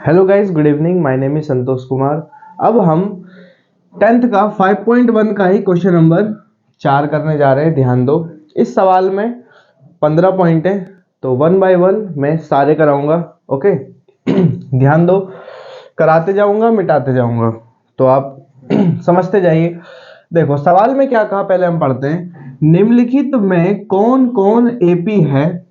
Hello guys, good evening. My name is Santosh Kumar. अब हम 10th का 5.1 का ही क्वेश्चन नंबर 4 करने जा रहे हैं। ध्यान दो, इस सवाल में 15 पॉइंट है, तो वन बाय वन मैं सारे कराऊंगा। ओके ध्यान दो, कराते जाऊंगा, मिटाते जाऊंगा, तो आप समझते जाइए। देखो सवाल में क्या कहा, पहले हम पढ़ते हैं। निम्नलिखित में कौन कौन एपी है?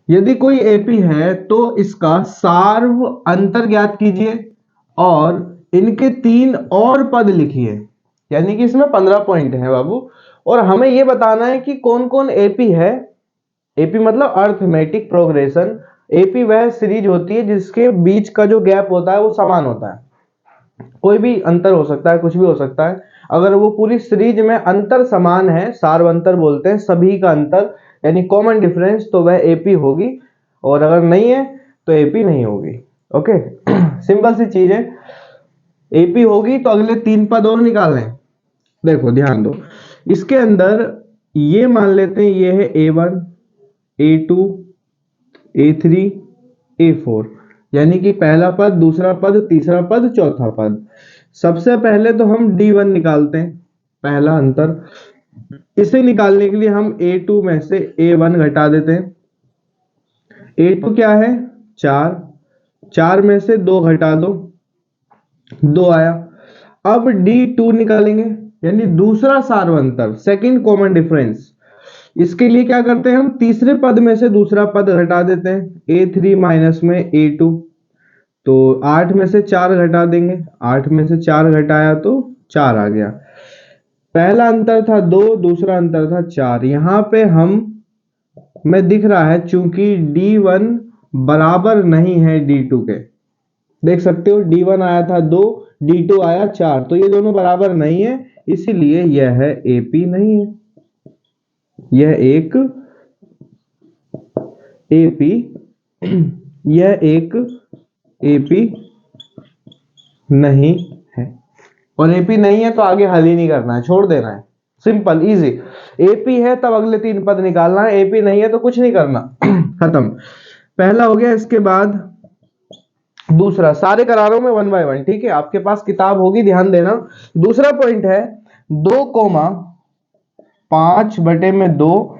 यदि कोई एपी है तो इसका सार्व अंतर ज्ञात कीजिए और इनके 3 और पद लिखिए। यानी कि इसमें 15 पॉइंट है बाबू, और हमें यह बताना है कि कौन कौन एपी है। एपी मतलब अर्थमेटिक प्रोग्रेशन। एपी वह सीरीज होती है जिसके बीच का जो गैप होता है वो समान होता है। कोई भी अंतर हो सकता है, कुछ भी हो सकता है। अगर वो पूरी सीरीज में अंतर समान है, सार्व अंतर बोलते हैं सभी का अंतर, यानी कॉमन डिफरेंस, तो वह एपी होगी। और अगर नहीं है तो एपी नहीं होगी। ओके सिंपल सी चीज है। एपी होगी तो अगले 3 पद और निकाल लें। देखो ध्यान दो, इसके अंदर ये मान लेते हैं ये है A1, A2, A3, A4, यानी कि पहला पद, दूसरा पद, तीसरा पद, चौथा पद। सबसे पहले तो हम D1 निकालते हैं, पहला अंतर। इसे निकालने के लिए हम A2 में से A1 घटा देते हैं। A2 क्या है? 4, 4 में से 2 घटा दो, 2 आया। अब D2 निकालेंगे, यानी दूसरा सार्वंतर, सेकंड कॉमन डिफरेंस। इसके लिए क्या करते हैं हम? तीसरे पद में से दूसरा पद घटा देते हैं। A3 माइनस में A2, तो 8 में से 4 घटा देंगे, 8 में से 4 घटाया तो 4 आ गया। पहला अंतर था 2, दूसरा अंतर था 4। यहां पे हम में दिख रहा है चूंकि D1 बराबर नहीं है D2 के। देख सकते हो, D1 आया था 2, D2 आया 4, तो ये दोनों बराबर नहीं है, इसीलिए यह AP नहीं है। यह एक AP यह एक AP नहीं है। और एपी नहीं है तो आगे हल ही नहीं करना है, छोड़ देना है। Simple easy. एपी है तब अगले 3 पद निकालना है, एपी नहीं है तो कुछ नहीं करना खत्म। पहला हो गया, इसके बाद दूसरा। सारे करा रहा हूं मैं वन बाय वन, ठीक है? आपके पास किताब होगी, ध्यान देना। दूसरा पॉइंट है 2,5/2,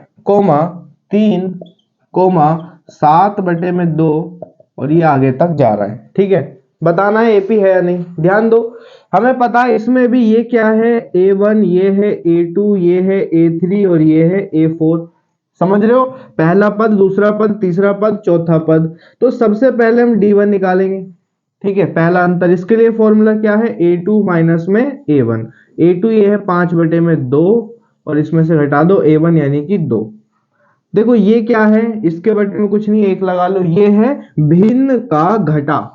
3,7/2, और ये आगे तक जा रहा है। ठीक है, बताना है एपी है या नहीं। ध्यान दो, हमें पता है इसमें भी ये क्या है, A1, ये है A2, ये है A3 और ये है A4। समझ रहे हो? पहला पद, दूसरा पद, तीसरा पद, चौथा पद। तो सबसे पहले हम D1 निकालेंगे। ठीक है, पहला अंतर। इसके लिए फॉर्मूला क्या है? A2 माइनस में A1। A2 ये है 5/2, और इसमें से घटा दो A1 यानी कि 2। देखो ये क्या है, इसके बटे में कुछ नहीं, 1 लगा लो। ये है भिन्न का घटा।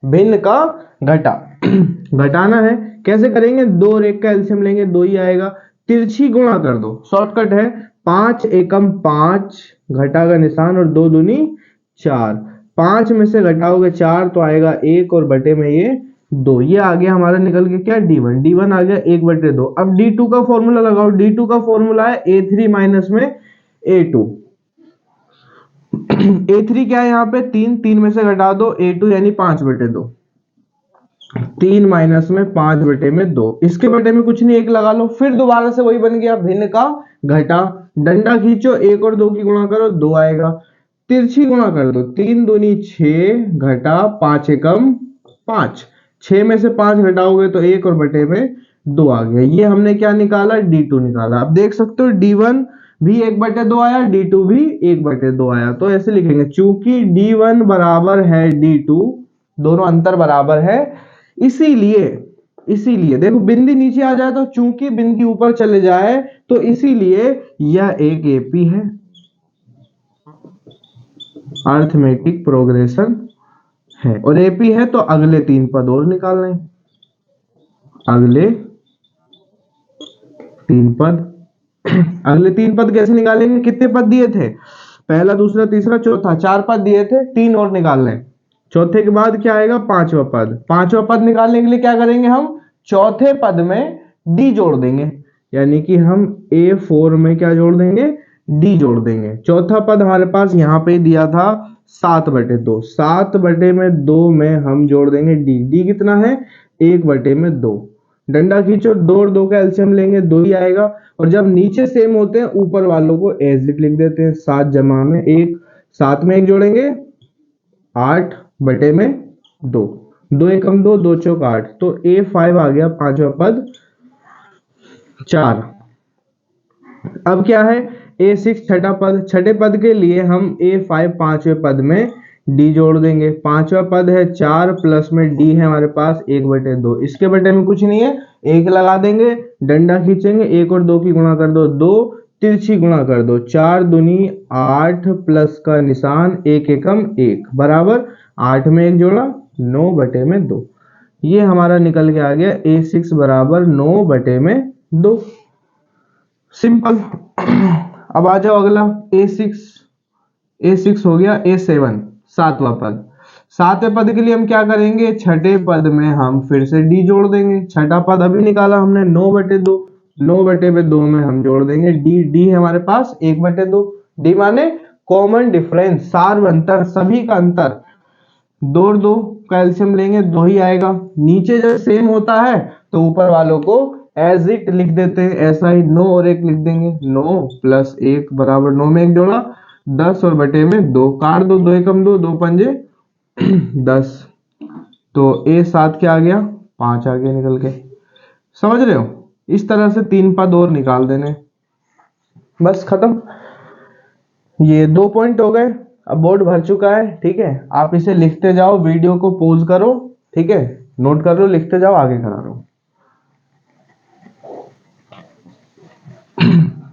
भिन्न का घटा घटाना है, कैसे करेंगे? 2 और 1 का एलसीएम लेंगे, 2 ही आएगा। तिरछी गुणा कर दो, शॉर्टकट है। 5 एकम 5, घटा का निशान, और 2 दूनी 4। 5 में से घटाओगे 4 तो आएगा 1, और बटे में ये 2। ये आ गया हमारा, निकल के क्या? D1। D1 आ गया 1/2। अब D2 का फॉर्मूला लगाओ। D2 का फॉर्मूला है A3 माइनस में A2। A3 क्या है यहाँ पे? 3, 3 में से घटा दो A2 यानी 5/2। 3 माइनस में 5/2। इसके बटे में कुछ नहीं, 1 लगा लो। फिर दोबारा से वही बन गया, भिन्न का घटा। डंडा खींचो, 1 और 2 की गुणा करो, 2 आएगा। तिरछी गुणा कर दो, 3 दूनी 6, घटा 5 एकम 5। 6 में से 5 घटाओगे तो 1, और बटे में 2 आ गया। ये हमने क्या निकाला? D2 निकाला। अब देख सकते हो D1 भी 1/2 आया, D2 भी 1/2 आया। तो ऐसे लिखेंगे, चूंकि D1 बराबर है D2, दोनों अंतर बराबर है, इसीलिए इसीलिए देखो बिंदी नीचे आ जाए तो चूंकि बिंदी ऊपर चले जाए, तो इसीलिए यह एक एपी है, अर्थमेटिक प्रोग्रेशन है। और एपी है तो अगले 3 पद और निकालने हैं। अगले 3 पद अगले 3 पद कैसे निकालेंगे? कितने पद दिए थे? पहला, दूसरा, तीसरा, चौथा, 4 पद दिए थे, 3 और निकालने। चौथे के बाद क्या आएगा? 5वां पद। 5वां पद निकालने के लिए क्या करेंगे हम? चौथे पद में D जोड़ देंगे, यानी कि हम A4 में क्या जोड़ देंगे? D जोड़ देंगे। चौथा पद हमारे पास यहाँ पे दिया था 7/2। 7/2 में हम जोड़ देंगे डी। डी कितना है? 1/2। डंडा खींचो, 2 और 2 का एलसीएम लेंगे, 2 ही आएगा। और जब नीचे सेम होते हैं ऊपर वालों को एज इट लिख देते हैं। 7 जमा में 1, 7 में 1 जोड़ेंगे 8/2। 2 एकम 2, 2 चौक 8, तो A5 आ गया, पांचवा पद 4। अब क्या है? A6 छठा पद। छठे पद के लिए हम A5 पांचवें पद में D जोड़ देंगे। पांचवा पद है 4 प्लस में D है हमारे पास 1/2। इसके बटे में कुछ नहीं है, 1 लगा देंगे, डंडा खींचेंगे, 1 और 2 की गुणा कर दो, 2 तिरछी गुणा कर दो, 4 दूनी 8 प्लस का निशान 1 एकम 1 बराबर 8 में 1 जोड़ा 9/2। ये हमारा निकल के आ गया A6 बराबर 9/2। सिंपल। अब आ जाओ अगला A6 हो गया। A7 सातवां पद। सातवें पद के लिए हम क्या करेंगे? छठे पद में हम फिर से D जोड़ देंगे। छठा पद अभी निकाला हमने 9/2। 9/2 में हम जोड़ देंगे D। D है हमारे पास 1/2। D माने कॉमन डिफरेंस, सार्व अंतर, सभी का अंतर। 2 और 2 का एलसीएम लेंगे, 2 ही आएगा। नीचे जब सेम होता है तो ऊपर वालों को एज इट लिख देते हैं, ऐसा ही 9 और 1 लिख देंगे। 9 प्लस 1 बराबर 9 में 1 जोड़ा 10 और बटे में 2 काट दो, 2 एकम 2, 2 पंजे 10। तो A7 क्या आ गया? 5 आ गया निकल के। समझ रहे हो? इस तरह से 3 पद और निकाल देने, बस खत्म। ये 2 पॉइंट हो गए। अब बोर्ड भर चुका है, ठीक है। आप इसे लिखते जाओ, वीडियो को पॉज करो, ठीक है, नोट कर लो, लिखते जाओ, आगे करा रहा हूं।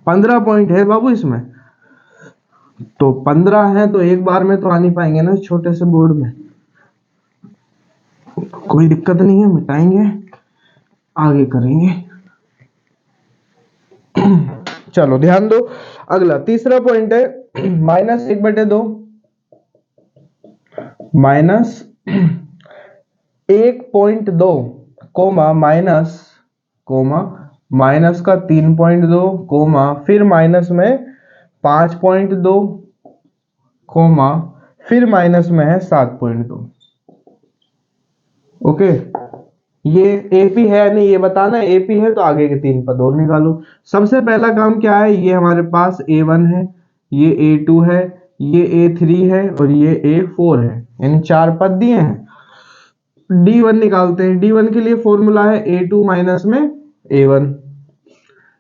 15 पॉइंट है बाबू इसमें, तो 15 है तो एक बार में तो आ नहीं पाएंगे ना छोटे से बोर्ड में। कोई दिक्कत नहीं है, मिटाएंगे, आगे करेंगे। चलो ध्यान दो। अगला तीसरा पॉइंट है -1/2 -1.2 कोमा माइनस का 3.2 कोमा फिर माइनस में 5.2 कोमा फिर माइनस में है 7.2। ओके, ये एपी है या नहीं ये बताना। एपी है तो आगे के 3 पद और निकालो। सबसे पहला काम क्या है? ये हमारे पास A1 है, ये A2 है, ये A3 है और ये A4 है, यानी 4 पद दिए हैं। D1 निकालते हैं। D1 के लिए फॉर्मूला है A2 माइनस में A1।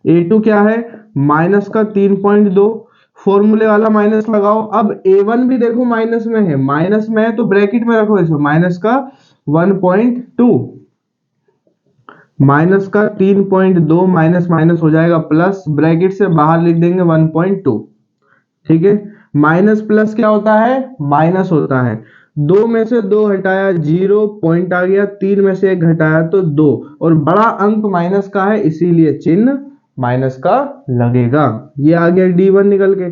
A2 क्या है? माइनस का 3.2, फॉर्मूले वाला माइनस लगाओ। अब A1 भी देखो माइनस में है, माइनस में है तो ब्रैकेट में रखो इसको, माइनस का 1.2, माइनस का 3.2 माइनस माइनस हो जाएगा प्लस, ब्रैकेट से बाहर लिख देंगे 1.2। ठीक है, माइनस प्लस क्या होता है? माइनस होता है। 2 में से 2 हटाया 0 पॉइंट आ गया, 3 में से 1 घटाया तो 2, और बड़ा अंक माइनस का है इसीलिए चिन्ह माइनस का लगेगा। ये आ गया D1 निकल के।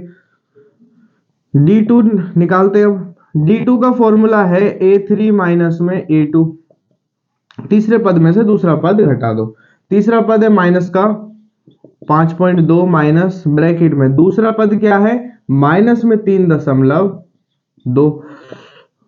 D2 निकालते हैं। D2 का फॉर्मूला है A3 माइनस में A2। तीसरे पद में से दूसरा पद घटा दो। तीसरा पद है माइनस का 5.2 माइनस ब्रैकेट में दूसरा पद क्या है? माइनस में 3.2,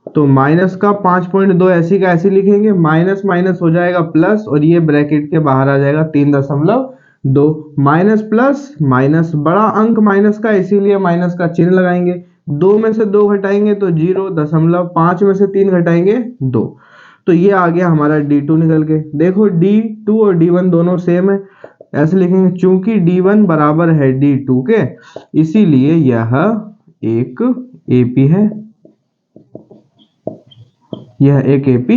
तो माइनस का 5.2 ऐसी का ऐसी लिखेंगे, माइनस माइनस हो जाएगा प्लस और ये ब्रैकेट के बाहर आ जाएगा 3.2। माइनस प्लस माइनस, बड़ा अंक माइनस का इसीलिए माइनस का चिन्ह लगाएंगे। 2 में से 2 घटाएंगे तो 0.5 में से 3 घटाएंगे 2, तो ये आ गया हमारा D2 निकल के। देखो D2 और D1 दोनों सेम है, ऐसे लिखेंगे चूंकि D1 बराबर है D2 के इसीलिए यह एक AP है, यह एक AP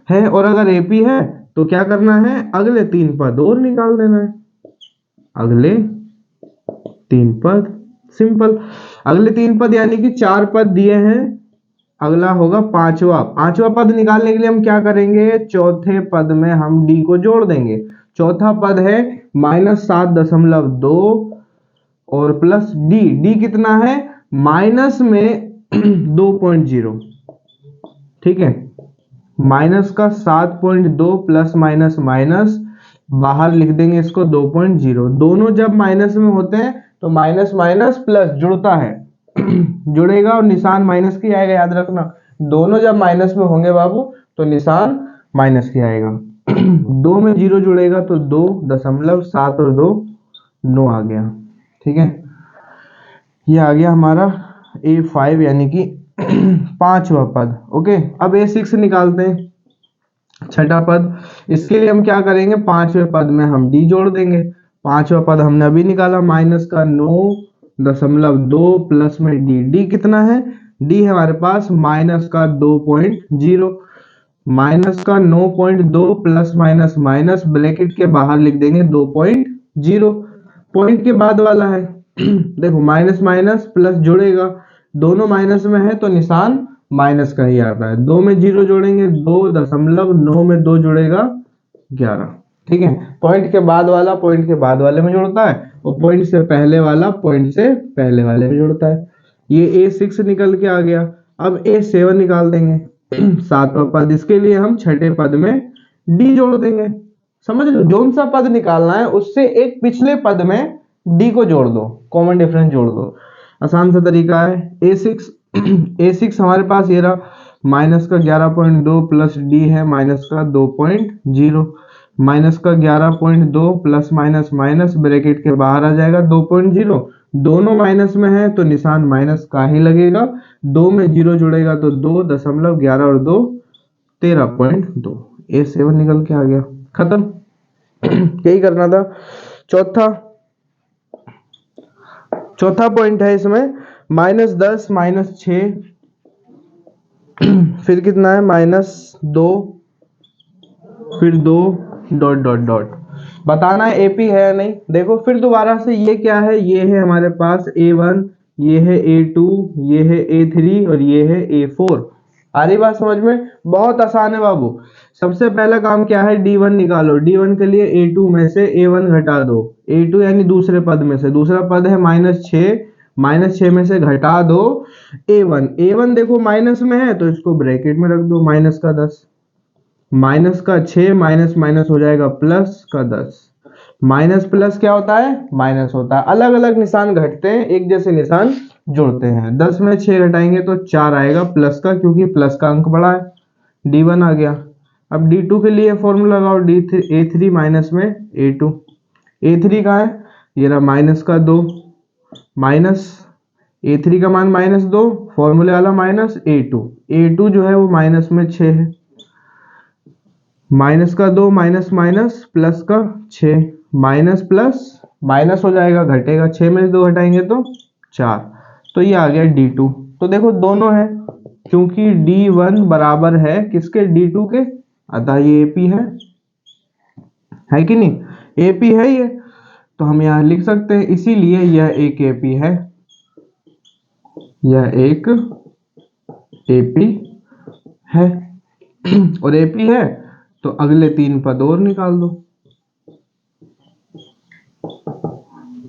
है। और अगर AP है तो क्या करना है? अगले 3 पद और निकाल देना है। अगले 3 पद, सिंपल। अगले 3 पद यानी कि 4 पद दिए हैं, अगला होगा पांचवा पद निकालने के लिए हम क्या करेंगे? चौथे पद में हम D को जोड़ देंगे। चौथा पद है -7.2 और प्लस D कितना है? माइनस में 2.0, ठीक है, माइनस का 7.2 प्लस माइनस माइनस, बाहर लिख देंगे इसको 2.0। दोनों जब माइनस में होते हैं तो माइनस माइनस प्लस जुड़ता है, जुड़ेगा और निशान माइनस की आएगा, याद रखना। दोनों जब माइनस में होंगे बाबू तो निशान माइनस की आएगा। 2 में 0 जुड़ेगा तो 2.7 और 2 9 आ गया। ठीक है, ये आ गया हमारा A5 यानी कि 5वां पद। ओके, अब A6 निकालते हैं, छठा पद। इसके लिए हम क्या करेंगे, 5वें पद में हम D जोड़ देंगे। 5वां पद हमने अभी निकाला, माइनस का 9.2 प्लस में D कितना है, D है हमारे पास माइनस का 2.0, माइनस का 9.2 प्लस माइनस माइनस ब्रैकेट के बाहर लिख देंगे 2.0, पॉइंट के बाद वाला है। देखो माइनस माइनस प्लस जुड़ेगा, दोनों माइनस में है तो निशान माइनस का ही आता है। 2 में 0 जोड़ेंगे 2.9 में 2 जुड़ेगा 11। ठीक है, पॉइंट के बाद वाला पॉइंट के बाद वाले में जुड़ता है और पॉइंट से पहले वाला पॉइंट से पहले वाले में जुड़ता है। ये A6 निकल के आ गया। अब A7 निकाल देंगे, 7वां पद। इसके लिए हम छठे पद में D जोड़ देंगे। समझ लो, जोन सा पद निकालना है उससे एक पिछले पद में D को जोड़ दो, कॉमन डिफरेंस जोड़ दो। आसान सा तरीका है। A6 हमारे पास ये रहा, माइनस का 11.2 प्लस D है माइनस का 2.0, माइनस का 11.2 प्लस माइनस माइनस ब्रैकेट के बाहर आ जाएगा 2.0, दोनों माइनस में है तो निशान माइनस का ही लगेगा। 2 में 0 जुड़ेगा तो 2.11 और 2 13.2। A7 निकल के आ गया, खत्म। यही करना था। चौथा पॉइंट है इसमें, -10 -6 फिर कितना है -2 फिर 2 डॉट डॉट डॉट। बताना है AP है या नहीं। देखो फिर दोबारा से, ये क्या है, ये है हमारे पास A1, ये है A2, ये है A3 और ये है A4। आ रही बात समझ में? बहुत आसान है बाबू। सबसे पहला काम क्या है, D1 निकालो। D1 के लिए A2 में से A1 घटा दो, A2 यानी दूसरे पद में से, दूसरा पद है -6, -6 में से घटा दो A1। A1 देखो माइनस में है तो इसको ब्रैकेट में रख दो, माइनस का 10, माइनस का 6 माइनस माइनस हो जाएगा प्लस का 10। माइनस प्लस क्या होता है, माइनस होता है। अलग अलग निशान घटते हैं, एक जैसे निशान जुड़ते हैं। 10 में 6 घटाएंगे तो 4 आएगा प्लस का, क्योंकि प्लस का अंक बड़ा है। D1 आ गया। अब D2 के लिए फॉर्मूला लगाओ, A3 माइनस में A2। A3 कहाँ है, ये रहा माइनस का 2, माइनस A3 का मान -2, फॉर्मूले वाला माइनस A2 जो है वो माइनस में 6 है, माइनस का 2 माइनस माइनस प्लस का 6, माइनस प्लस माइनस हो जाएगा, घटेगा, 6 में से 2 घटाएंगे तो 4। तो ये आ गया D2। तो देखो दोनों है, क्योंकि D1 बराबर है किसके, D2 के, अतः ये AP है कि नहीं, AP है ये, तो हम यहां लिख सकते हैं। इसीलिए यह एक AP है, यह एक AP है। और AP है तो अगले 3 पद और निकाल दो।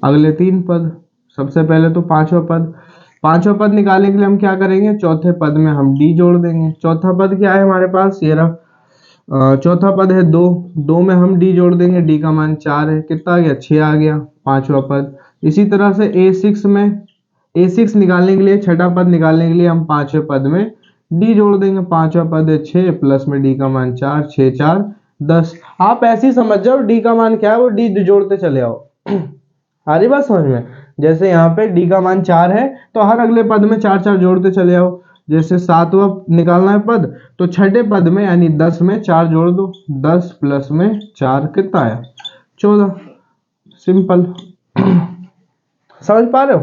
अगले 3 पद, सबसे पहले तो 5वां पद। 5वां पद निकालने के लिए हम क्या करेंगे, चौथे पद में हम D जोड़ देंगे। चौथा पद क्या है हमारे पास, ये रहा, चौथा पद है 2, 2 में हम D जोड़ देंगे, D का मान 4 है, कितना आ गया, 6 आ गया, 5वां पद। इसी तरह से A6 निकालने के लिए, छठा पद निकालने के लिए हम 5वें पद में D जोड़ देंगे। 5वां पद है 6 प्लस में D का मान 4, 6 4 10। आप ऐसे ही समझ जाओ, D का मान क्या है वो D जोड़ते चले आओ। आ रही बात समझ में? जैसे यहाँ पे D का मान 4 है तो हर अगले पद में 4 4 जोड़ते चले आओ। जैसे 7वां निकालना है पद, तो छठे पद में यानी 10 में 4 जोड़ दो, 10 प्लस में 4 कितना आया, 14। सिंपल। समझ पा रहे हो?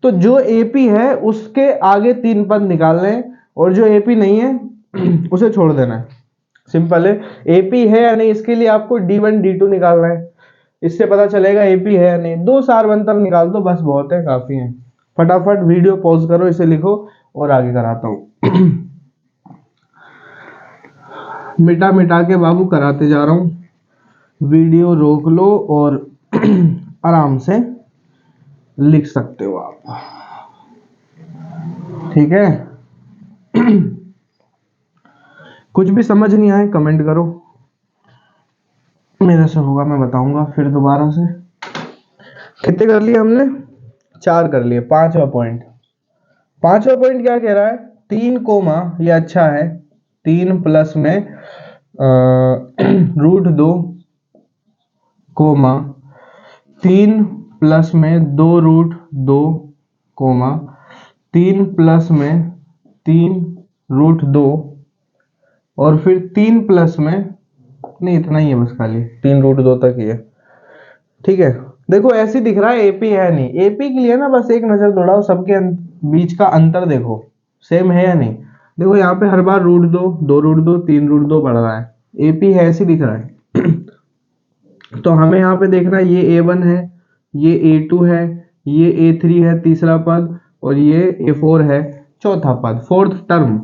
तो जो AP है उसके आगे 3 पद निकालने हैं और जो AP नहीं है उसे छोड़ देना है। सिंपल है। AP है या नहीं, इसके लिए आपको D1 D2 निकालना है, इससे पता चलेगा AP है या नहीं। 2 सारवंतर निकाल दो, बस बहुत है, काफी है। फटाफट वीडियो पॉज करो, इसे लिखो और आगे कराता हूं। मिटा मिटा के बाबू कराते जा रहा हूं। वीडियो रोक लो और आराम से लिख सकते हो आप, ठीक है। कुछ भी समझ नहीं आए कमेंट करो, मेरे से होगा मैं बताऊंगा फिर दोबारा से। कितने कर लिए हमने, 4 कर लिए। 5वां पॉइंट, पांचवा पॉइंट क्या कह रहा है, 3 कोमा, ये अच्छा है, 3 प्लस में √2 कोमा 3 प्लस में 2√2 कोमा 3 प्लस में 3√2 और फिर 3 प्लस में, नहीं इतना ही है बस, खाली 3√2 तक ही है। ठीक है, देखो ऐसे दिख रहा है, एपी है नहीं, एपी के लिए ना बस एक नजर दौड़ाओ, सबके बीच का अंतर देखो सेम है या नहीं। देखो यहाँ पे हर बार √2 2√2 3√2 बढ़ रहा है, एपी है ऐसे दिख रहा है। तो हमें यहाँ पे देखना है, ये A1 है, ये A2 है, ये A3 है तीसरा पद, और ये A4 है चौथा पद, फोर्थ टर्म।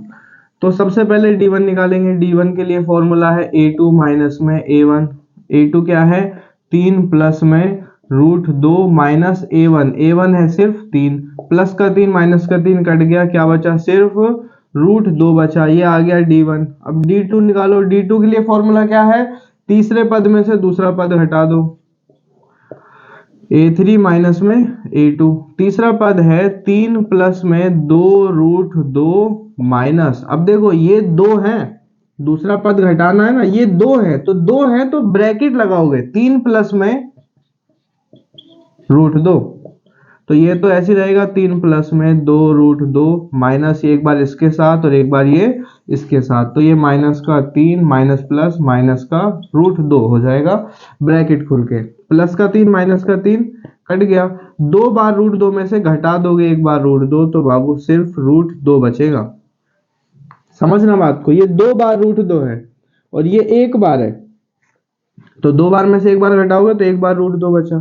तो सबसे पहले D1 निकालेंगे। D1 के लिए फॉर्मूला है A2 माइनस में A1। A2 क्या है, 3 प्लस में √2 माइनस A1, A1 है सिर्फ 3, प्लस का 3 माइनस का 3 कट गया, क्या बचा, सिर्फ √2 बचा, ये आ गया D1। अब D2 निकालो। D2 के लिए फॉर्मूला क्या है, तीसरे पद में से दूसरा पद घटा दो, A3 माइनस में A2, तीसरा पद है 3 प्लस में 2√2 माइनस, अब देखो ये 2 है, दूसरा पद घटाना है ना, ये 2 है, तो 2 है तो ब्रैकेट लगाओगे, 3 प्लस में √2, तो ये तो ऐसे रहेगा, 3 प्लस में 2√2 माइनस, ये एक बार इसके साथ और एक बार ये इसके साथ, तो ये माइनस का 3 माइनस प्लस माइनस का √2 हो जाएगा, ब्रैकेट खुल के, प्लस का 3 माइनस का 3 कट गया, 2 बार √2 में से घटा दोगे 1 बार √2, तो बाबू सिर्फ √2 बचेगा। समझना बात को, ये 2 बार √2 है और ये 1 बार है, तो 2 बार में से 1 बार घटाओगे तो 1 बार √2 बचा,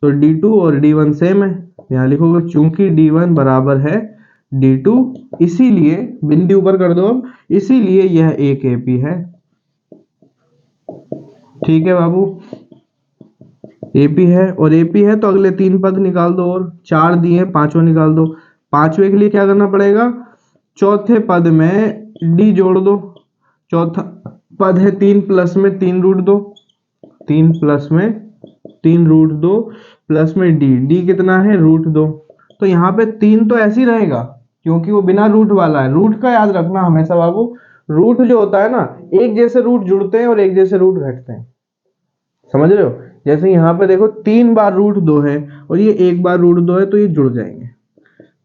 तो D2 और D1 सेम है, यहाँ लिखोगे चूंकि D1 बराबर है D2, इसीलिए बिंदु ऊपर कर दो, अब इसीलिए यह एक AP है। ठीक है बाबू, AP है, और AP है तो अगले 3 पद निकाल दो, और 4 दिए, पांचवा निकाल दो। पांचवे के लिए क्या करना पड़ेगा, चौथे पद में D जोड़ दो, चौथा पद है 3 प्लस में 3√2, 3 प्लस में 3√2 प्लस में D कितना है, √2, तो यहाँ पे 3 तो ऐसे ही रहेगा क्योंकि वो बिना रूट वाला है। रूट का याद रखना हमेशा बाबू, रूट जो होता है ना, एक जैसे रूट जुड़ते हैं और एक जैसे रूट घटते हैं, समझ रहे हो। जैसे यहाँ पे देखो 3 बार √2 है और ये 1 बार √2 है, तो ये जुड़ जाएंगे,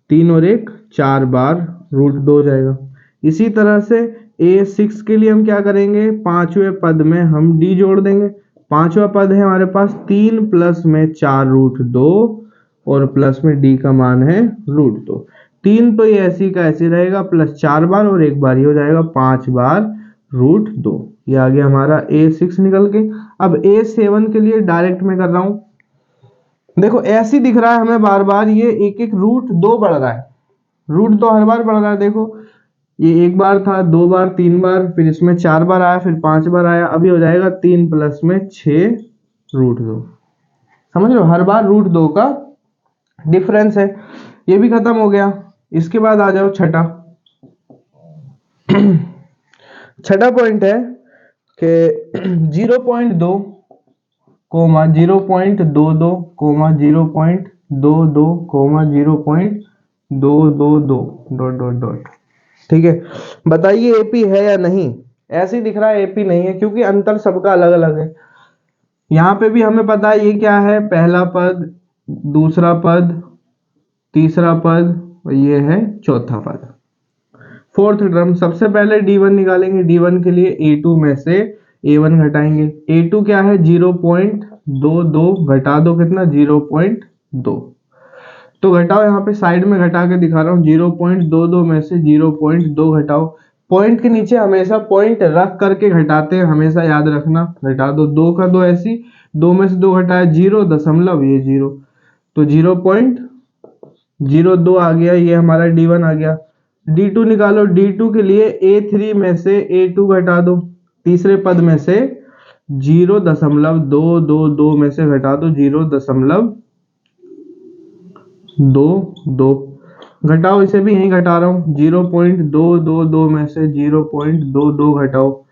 3 और 1 4 बार √2 हो जाएगा। इसी तरह से A6 के लिए हम क्या करेंगे, पांचवें पद में हम D जोड़ देंगे। पांचवा पद है हमारे पास 3 प्लस में 4√2 और प्लस में D का मान है √2, 3 तो ये ऐसी का ऐसे रहेगा, प्लस 4 बार और 1 बार, ये हो जाएगा 5 बार √2, ये आ गया हमारा A6 निकल के। अब A7 के लिए डायरेक्ट में कर रहा हूं, देखो ऐसे दिख रहा है हमें बार बार, ये एक एक √2 बढ़ रहा है, √2 हर बार बढ़ रहा है। देखो ये 1 बार था, 2 बार, 3 बार, फिर इसमें 4 बार आया, फिर 5 बार आया, अभी हो जाएगा 3 प्लस में 6√2, समझ लो, हर बार √2 का डिफरेंस है। ये भी खत्म हो गया। इसके बाद आ जाओ छठा। छठा पॉइंट है कि 0.2 comma 0.22 comma 0.22 comma 0.222 dot dot dot. ठीक है, बताइए एपी है या नहीं। ऐसे ही दिख रहा है एपी नहीं है क्योंकि अंतर सबका अलग अलग है। यहाँ पे भी हमें पता है ये क्या है, पहला पद, दूसरा पद, तीसरा पद और ये है चौथा पद, फोर्थ टर्म। सबसे पहले D1 निकालेंगे। D1 के लिए A2 में से A1 घटाएंगे। A2 क्या है, 0.22 घटा दो कितना, 0.2, तो घटाओ, यहाँ पे साइड में घटा के दिखा रहा हूँ, 0.22 में से 0.2 घटाओ। पॉइंट के नीचे हमेशा पॉइंट रख करके घटाते हैं, हमेशा याद रखना। घटा दो, 2 का 2 ऐसी, 2 में से 2 घटाया 0 दशमलव, ये 0, तो 0.02 आ गया, ये हमारा D1 आ गया। D2 निकालो। D2 के लिए A3 में से A2 घटा दो, तीसरे पद में से 0.222 में से घटा दो 0.22, घटाओ, इसे भी यहीं घटा रहा हूँ, 0.222 में से 0.22 घटाओ,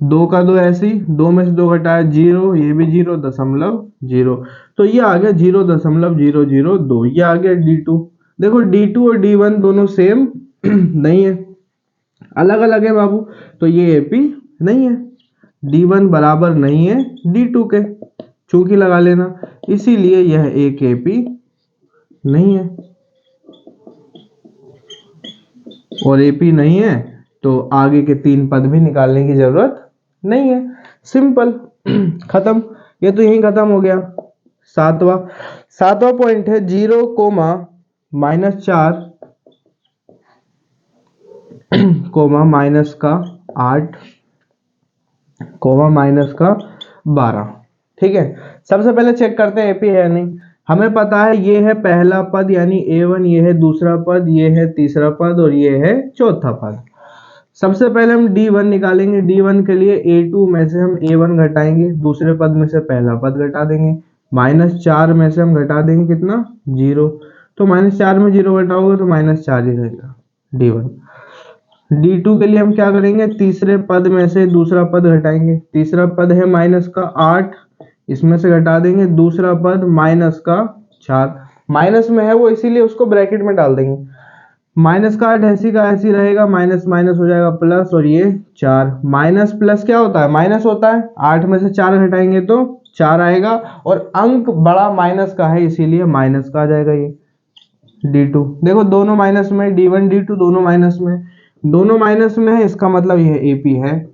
2 का 2 ऐसी, 2 में से 2 घटाया 0, ये भी 0.0, तो ये आ गया 0.002, ये आ गया D2। देखो D2 और D1 दोनों सेम नहीं है, अलग अलग है बाबू, तो ये AP नहीं है। D1 बराबर नहीं है D2 के, चूंकि लगा लेना, इसीलिए यह एक AP नहीं है। और AP नहीं है तो आगे के 3 पद भी निकालने की जरूरत नहीं है, सिंपल। खत्म, ये तो यही खत्म हो गया। सातवां पॉइंट है 0, -4, -8, -12। ठीक है, सबसे पहले चेक करते हैं AP है या नहीं। हमें पता है ये है पहला पद यानी A1, ये है दूसरा पद, ये है तीसरा पद और ये है चौथा पद। सबसे पहले हम D1 निकालेंगे। D1 के लिए A2 में से हम A1 घटाएंगे, दूसरे पद में से पहला पद घटा देंगे, -4 में से हम घटा देंगे कितना, 0। तो -4 में 0 घटाओगे तो -4 ही रहेगा D1। D2 के लिए हम क्या करेंगे, तीसरे पद में से दूसरा पद घटाएंगे। तीसरा पद है -8, इसमें से घटा देंगे दूसरा पद -4। माइनस में है वो, इसीलिए उसको ब्रैकेट में डाल देंगे। -8 ऐसी का ऐसी रहेगा, माइनस माइनस हो जाएगा प्लस, और ये 4। माइनस प्लस क्या होता है, माइनस होता है। 8 में से 4 घटाएंगे तो 4 आएगा, और अंक बड़ा माइनस का है इसीलिए माइनस का आ जाएगा ये D2। देखो दोनों माइनस में, D1 D2 दोनों माइनस में है, इसका मतलब यह AP है,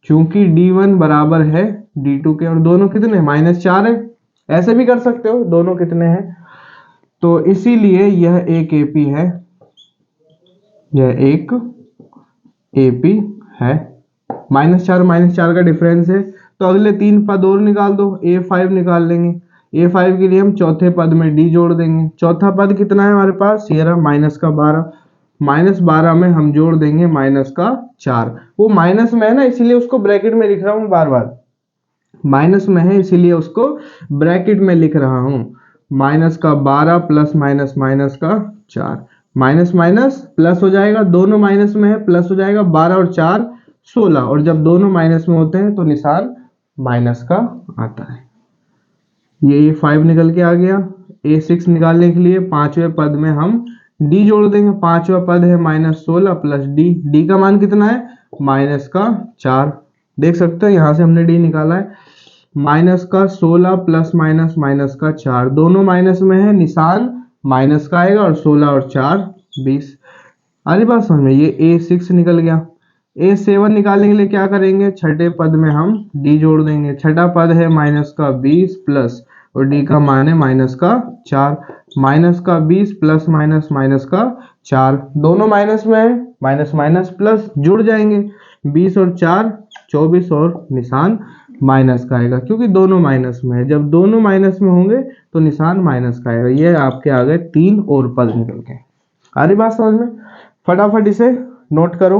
क्योंकि D1 बराबर है D2 के, और दोनों कितने, -4 है। ऐसे भी कर सकते हो, दोनों कितने हैं, तो इसीलिए यह एक AP है, यह एक AP है। -4 का डिफरेंस है, तो अगले 3 पद और निकाल दो। A5 निकाल लेंगे। A5 के लिए हम चौथे पद में D जोड़ देंगे। चौथा पद कितना है हमारे पास, ये रहा -12। -12 में हम जोड़ देंगे -4। वो माइनस में है ना, इसीलिए उसको ब्रैकेट में लिख रहा हूँ बार बार। माइनस में है इसीलिए उसको ब्रैकेट में लिख रहा हूँ। -12 प्लस -4, माइनस माइनस प्लस हो जाएगा, दोनों माइनस में है, प्लस हो जाएगा। 12 और 4 16, और जब दोनों माइनस में होते हैं तो निशान माइनस का आता है। ये 5 निकल के आ गया। A6 निकालने के लिए 5वें पद में हम D जोड़ देंगे। 5वां पद है -16 प्लस D का मान कितना है, -4। देख सकते हो यहाँ से हमने D निकाला है। -16 प्लस -4, दोनों माइनस में है, निशान माइनस का आएगा, और 16 और 4 20। अरे बात समझ में, ये A6 निकल गया। A7 निकालने के लिए क्या करेंगे, छठे पद में हम D जोड़ देंगे। छठा पद है -20 प्लस, और D का मान है -4। -20 प्लस -4, दोनों माइनस में है, माइनस माइनस प्लस जुड़ जाएंगे। 20 और 4 24, और निशान माइनस का आएगा, क्योंकि दोनों माइनस में है। जब दोनों माइनस में होंगे तो निशान माइनस का आएगा। ये आपके आ गए 3 और पद निकल के। आ रही बात समझ में, फटाफट इसे नोट करो।